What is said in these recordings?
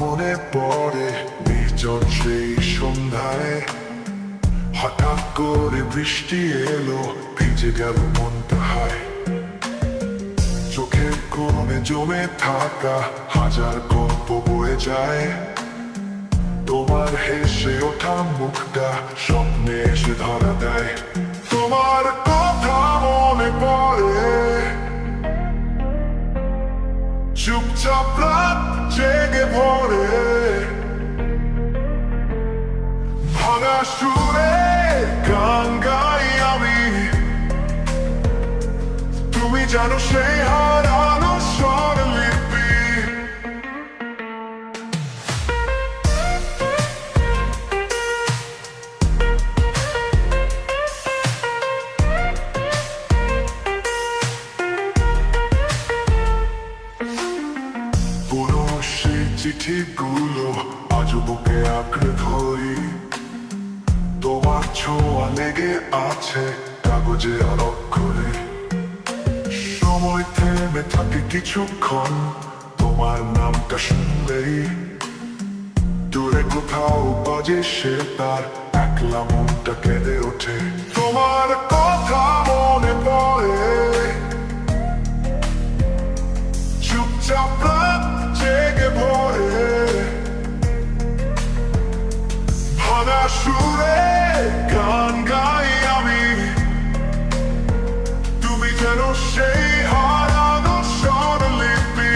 মনে পড়ে নির্জন সেই সন্ধ্যায়, হঠাৎ করে বৃষ্টি এলো, ভিজে গেল মনটা হায়। চোখের কোণে জমে থাকা হাজার গল্প বয়ে যায়, তোমার হেসে ওঠা মুখটা স্বপ্নে এসে ধরা দেয়। তোমার কথা মনে পড়ে, চুপচাপ রাত জেগে ভরে, ভাঙা সুরে গান গাই আমি। তুমি জানো সেই হারানো স্বরলিপি। পুরো সেই চিঠিগুলো আজও বুকে আঁকড়ে ধরি, তোমার ছোঁয়া লেগে আছে কাগজে আর অক্ষরে। সময় থেমে থাকে কিছুক্ষণ তোমার নামটা শুনলেই, দূরে কোথাও বাজে সে তার একলা মনটা কেঁদে ওঠে। তোমার কথা মনে পড়ে, চুপচাপ রাত জেগে ভরে, ভাঙা সুরে গান গাই আমি। তুমি যেন সেই হারানো স্বরলিপি।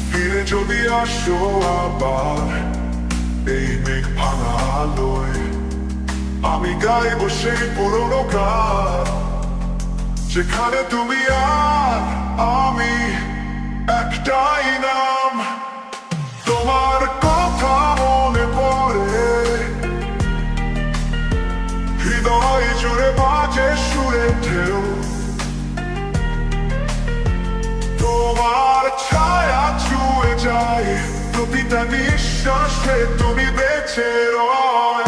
ফিরে যদি আসো আবার এই মেঘ ভাঙা আলোয়, আমি গাইব সেই পুরোনো গান, যেখানে তুমি আর আমি একটাই নাম। তোমার কথা মনে পড়ে, হৃদয় জুড়ে বাজে সুরে ঢেউ। তোমার ছায়া ছুঁয়ে যায় প্রতিটা নিঃশ্বাসে, তুমি বেঁচে রয়।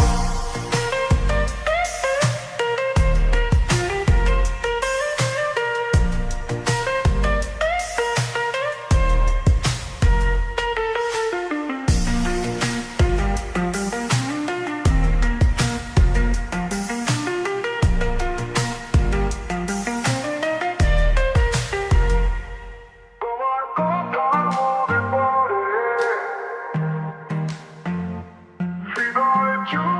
You